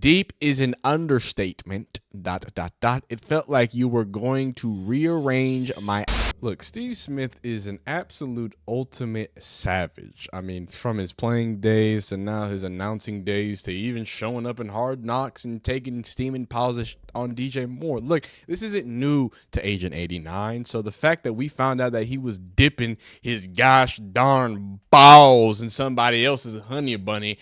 deep is an understatement. ... It felt like you were going to rearrange my... Look, Steve Smith is an absolute ultimate savage. I mean, from his playing days to now his announcing days to even showing up in Hard Knocks and taking steaming pauses on DJ Moore. Look, this isn't new to Agent 89. So the fact that we found out that he was dipping his gosh darn balls in somebody else's honey bunny,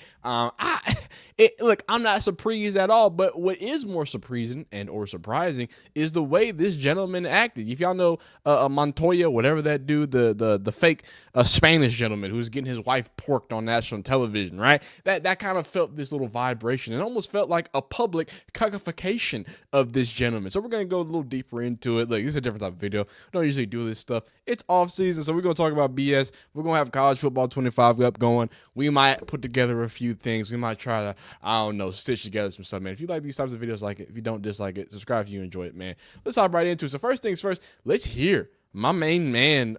look, I'm not surprised at all, but what is more surprising or surprising is the way this gentleman acted. If y'all know Montoya, whatever that dude, the fake Spanish gentleman who's getting his wife porked on national television, right? That kind of felt this little vibration. It almost felt like a public cuckification of this gentleman. So we're going to go a little deeper into it. Look, this is a different type of video. We don't usually do this stuff. It's off season, so we're going to talk about BS. We're going to have college football 25 up going. We might put together a few things. We might try to, I don't know, stitch together some stuff, man. If you like these types of videos, like it. If you don't dislike it, subscribe if you enjoy it, man. Let's hop right into it. So first things first, let's hear my main man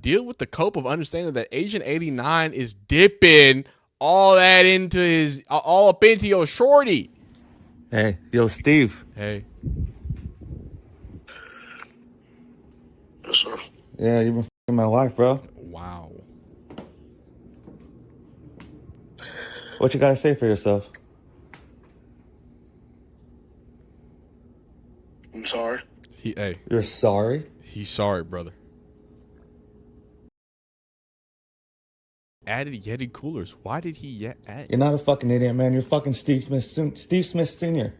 deal with the cope of understanding that Agent 89 is dipping all that into his, all up into your shorty. Hey, yo, Steve. Hey. Yes, sir. Yeah, you've been f***ing my wife, bro. Wow. What you gotta say for yourself? I'm sorry. Hey. You're sorry? He's sorry, brother. Added Yeti coolers. Why did he add? You're not a fucking idiot, man. You're fucking Steve Smith Sr.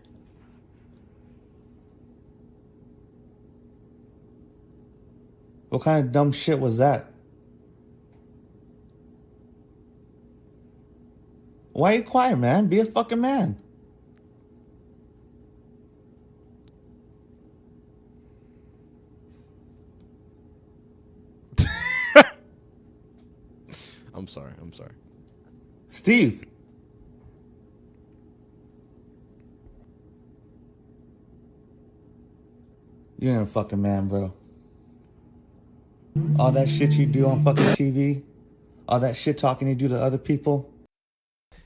What kind of dumb shit was that? Why are you quiet, man? Be a fucking man. I'm sorry. Steve. You ain't a fucking man, bro. All that shit you do on fucking TV, all that shit talking you do to other people.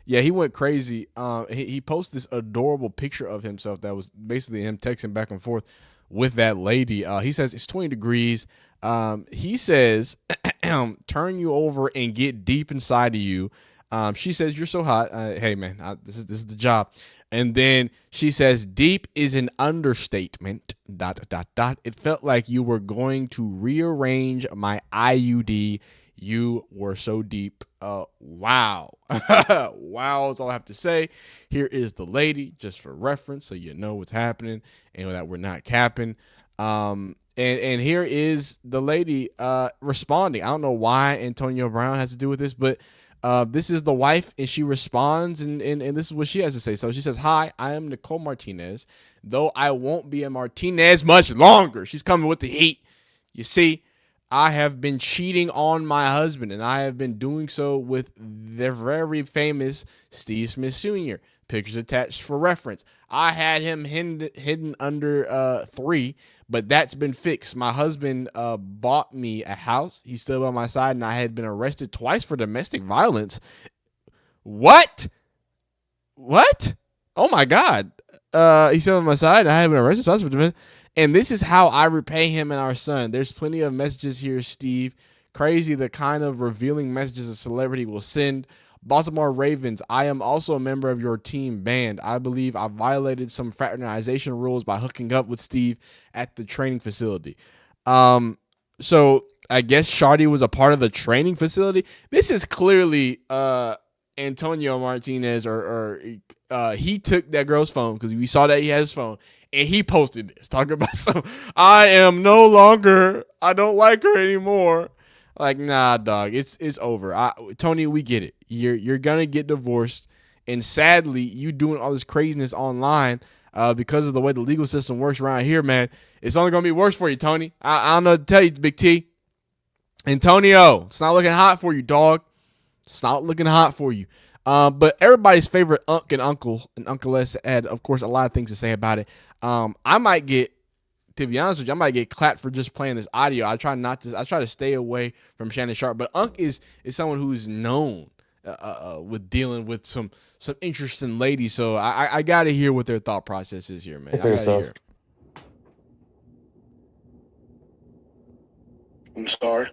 Yeah, he went crazy. He posted this adorable picture of himself that was basically him texting back and forth with that lady. He says it's 20 degrees. He says, turn you over and get deep inside of you. She says, you're so hot. Hey, man, this is the job. And then she says, deep is an understatement. ... It felt like you were going to rearrange my IUD. You were so deep. Wow. Wow is all I have to say. Here is the lady, just for reference, so you know what's happening and that we're not capping. And here is the lady responding. I don't know why Antonio Brown has to do with this, but this is the wife, and she responds, and this is what she has to say. So she says, hi, I am Nicole Martinez, though I won't be a Martinez much longer. She's coming with the heat. You see, I have been cheating on my husband, and I have been doing so with the very famous Steve Smith Sr. Pictures attached for reference. I had him hidden under 3, but that's been fixed. My husband bought me a house. He's still by my side, and I had been arrested twice for domestic violence. What? Oh, my God. He's still on my side, and I had been arrested twice for domestic. And this is how I repay him and our son. There's plenty of messages here, Steve. Crazy the kind of revealing messages a celebrity will send. Baltimore Ravens, I am also a member of your team band. I believe I violated some fraternization rules by hooking up with Steve at the training facility. So I guess Shardy was a part of the training facility. This is clearly Antonio Martinez, or he took that girl's phone, because we saw that he has his phone, and he posted this, talking about I don't like her anymore. Like, nah, dog, it's over. Tony, we get it. You're gonna get divorced, and sadly, you doing all this craziness online because of the way the legal system works around here, man. It's only gonna be worse for you, Tony. I don't know what to tell you, Big T. Antonio, it's not looking hot for you, dog. It's not looking hot for you. But everybody's favorite Unc and Uncle S had, of course, a lot of things to say about it. I might get, to be honest with you, I might get clapped for just playing this audio. I try to stay away from Shannon Sharp, but Unc is someone who's known with dealing with some interesting ladies. So I got to hear what their thought process is here, man. I For got to yourself. hear. I'm sorry.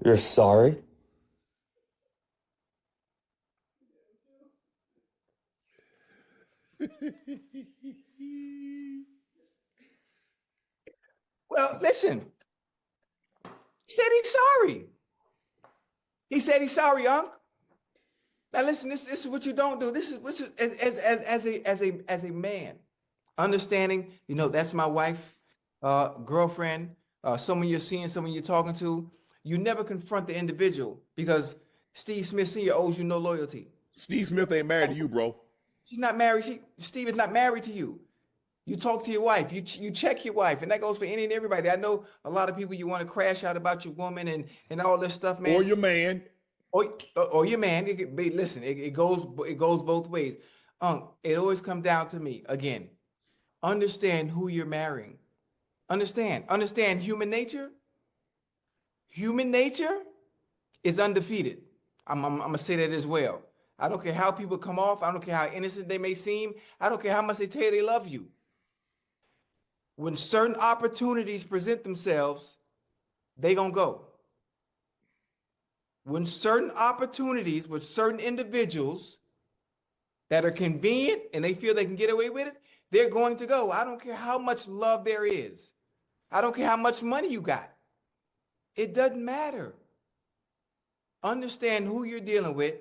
You're sorry? Well, listen. He said he's sorry. He said he's sorry, Unc. Now listen, this is what you don't do. This is as a man, understanding, that's my wife, girlfriend, someone you're seeing, someone you're talking to. You never confront the individual because Steve Smith Sr. owes you no loyalty. Steve Smith ain't married to you, bro. She's not married. Steve is not married to you. You talk to your wife. You check your wife, and that goes for any and everybody. I know a lot of people you want to crash out about your woman and all this stuff, man. Or your man. Or your man. Listen, it goes both ways. It always comes down to me again. Understand who you're marrying. Understand human nature. Human nature is undefeated. I'm gonna say that as well. I don't care how people come off. I don't care how innocent they may seem. I don't care how much they tell you they love you. When certain opportunities present themselves, they gonna go. When certain opportunities with certain individuals that are convenient and they feel they can get away with it, they're going to go. I don't care how much love there is. I don't care how much money you got. It doesn't matter. Understand who you're dealing with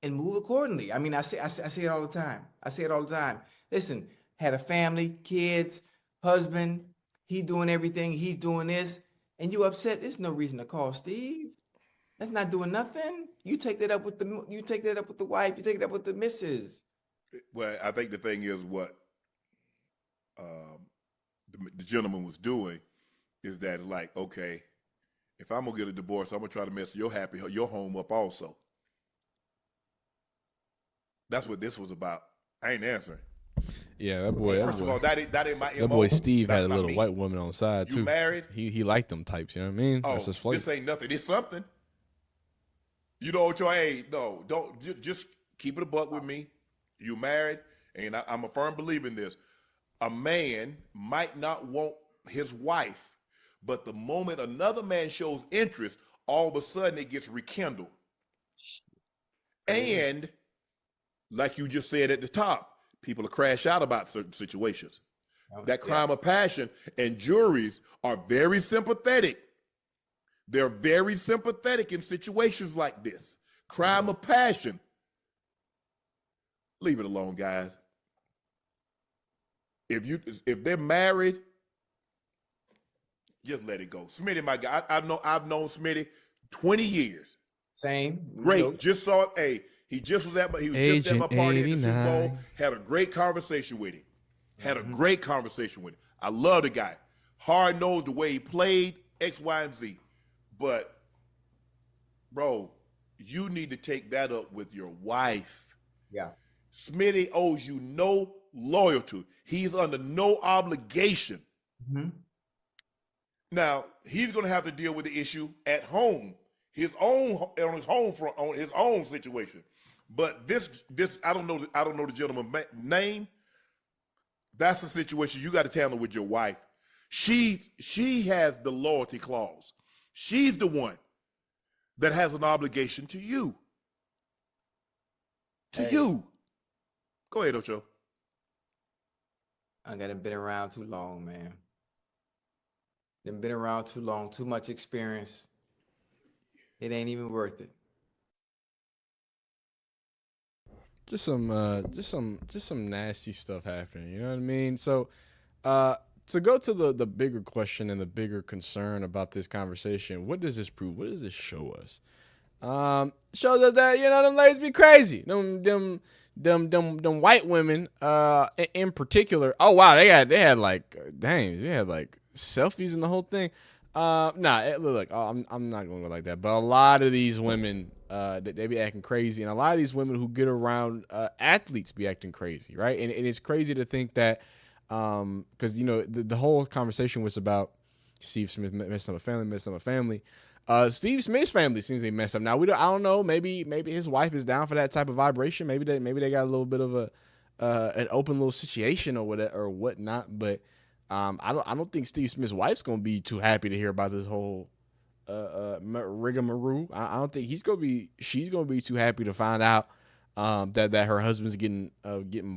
and move accordingly. I mean, I say it all the time. I say it all the time. Listen, had a family, kids, husband, he doing everything, he's doing this, and you upset. There's no reason to call Steve. That's not doing nothing. You take that up with the wife, you take that up with the missus. Well, I think the thing is what the gentleman was doing is that like, okay, if I'm gonna get a divorce, I'm gonna try to mess your home up also. That's what this was about. I ain't answering. Yeah, that boy. First of all, that ain't my MO. That boy Steve That's had a not little me. white woman on the side You too. married? He liked them types. You know what I mean? Oh, That's his flavor. this ain't nothing. It's something. You know what your hey, no, don't just keep it a buck with me. You married, and I'm a firm believer in this. A man might not want his wife, but the moment another man shows interest, all of a sudden it gets rekindled. And like you just said at the top, people will crash out about certain situations. That crime of passion, and juries are very sympathetic. They're very sympathetic in situations like this. Crime of passion. Leave it alone, guys. If they're married, just let it go. Smitty, my guy, I've known Smitty 20 years. Same. Great. Just saw it. Hey, he was just at my party at the Super Bowl. 89. Had a great conversation with him. I love the guy. Hard nosed the way he played, X, Y, and Z. But, bro, you need to take that up with your wife. Yeah. Smitty owes you no loyalty. He's under no obligation. Mm-hmm. Now, he's going to have to deal with the issue at home, on his own situation. But this I don't know the gentleman's name. That's a situation you got to handle with your wife. She has the loyalty clause. She's the one that has an obligation to you. You. Go ahead, Ocho. I got been around too long, man. Been around too long, too much experience. It ain't even worth it. Just some nasty stuff happening. You know what I mean? So, to go to the bigger question and the bigger concern about this conversation, what does this prove? What does this show us? Shows us that them ladies be crazy. Them white women, in particular. Oh wow, they had like selfies and the whole thing. Look, I'm not gonna go like that. But a lot of these women, they be acting crazy, and a lot of these women who get around athletes be acting crazy, right? And it's crazy to think that, because the whole conversation was about Steve Smith messing up a family. Steve Smith's family seems to be messed up. Now I don't know. Maybe his wife is down for that type of vibration. Maybe they got a little bit of a an open little situation or whatnot. But I don't think Steve Smith's wife's gonna be too happy to hear about this whole rigmarole. I don't think she's gonna be too happy to find out that her husband's getting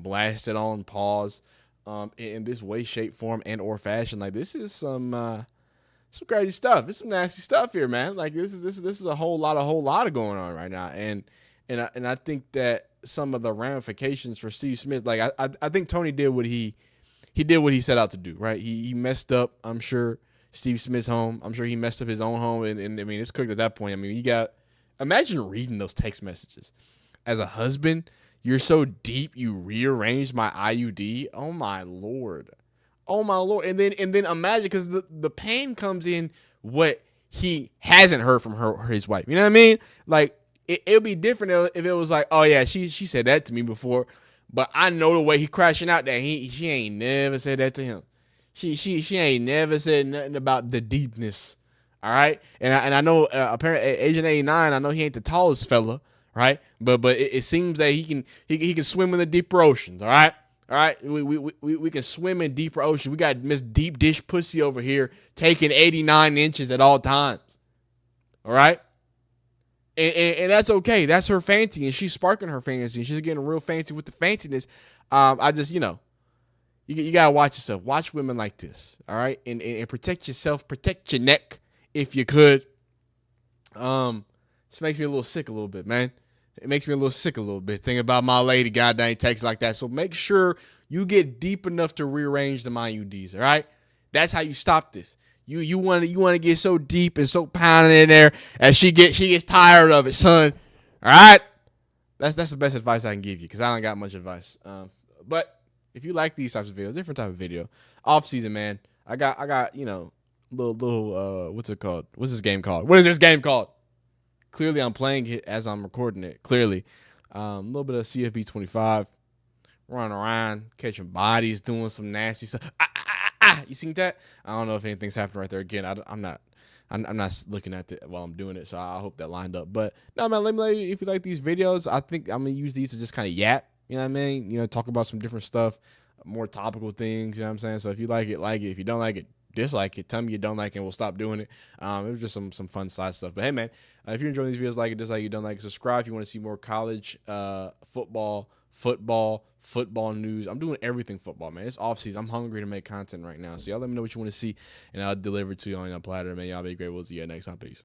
blasted on pause in this way, shape, form, and or fashion. Like, this is some crazy stuff. It's some nasty stuff here, man. Like, this is a whole lot of going on right now, and I think that some of the ramifications for Steve Smith, like I think Tony did what he set out to do, right? He messed up, I'm sure, Steve Smith's home. I'm sure he messed up his own home, and I mean, it's cooked at that point. I mean, imagine reading those text messages as a husband. You're so deep, you rearranged my IUD. Oh my lord. And then imagine, because the pain comes in what he hasn't heard from his wife. You know what I mean? Like, it'll be different if it was like, oh yeah, she said that to me before, but I know the way he crashing out that she ain't never said that to him. She ain't never said nothing about the deepness. All right, and I know apparently Agent 89. I know he ain't the tallest fella, right? But it seems that he can swim in the deeper oceans. All right, we can swim in deeper oceans. We got Miss Deep Dish Pussy over here taking 89 inches at all times. All right, and that's okay. That's her fancy, and she's sparking her fancy. She's getting real fancy with the fanciness. I just, you gotta watch yourself. Watch women like this, all right, and protect yourself. Protect your neck if you could. This makes me a little sick a little bit, man. It makes me a little sick a little bit. Think about my lady, goddamn, text like that. So make sure you get deep enough to rearrange the IUDs, all right? That's how you stop this. You want to get so deep and so pounded in there as she gets tired of it, son. All right? That's the best advice I can give you, because I don't got much advice. But if you like these types of videos, different type of video, off season, man, I got little what's it called? What's this game called? What is this game called? Clearly, I'm playing it as I'm recording it. Clearly, a little bit of CFB 25, running around, catching bodies, doing some nasty stuff. You seen that? I don't know if anything's happening right there. Again, I'm not looking at it while I'm doing it, so I hope that lined up. But no, man, let me know if you like these videos. I think I'm gonna use these to just kind of yap. You know what I mean? Talk about some different stuff, more topical things. You know what I'm saying? So if you like it, like it. If you don't like it, dislike it. Tell me you don't like it, and we'll stop doing it. It was just some fun side stuff. But hey, man, if you're enjoying these videos, like it, dislike it, don't like it, subscribe if you want to see more college football news. I'm doing everything football, man. It's off season. I'm hungry to make content right now. So y'all let me know what you want to see, and I'll deliver it to you on a platter, man. Y'all be great. We'll see you next time. Peace.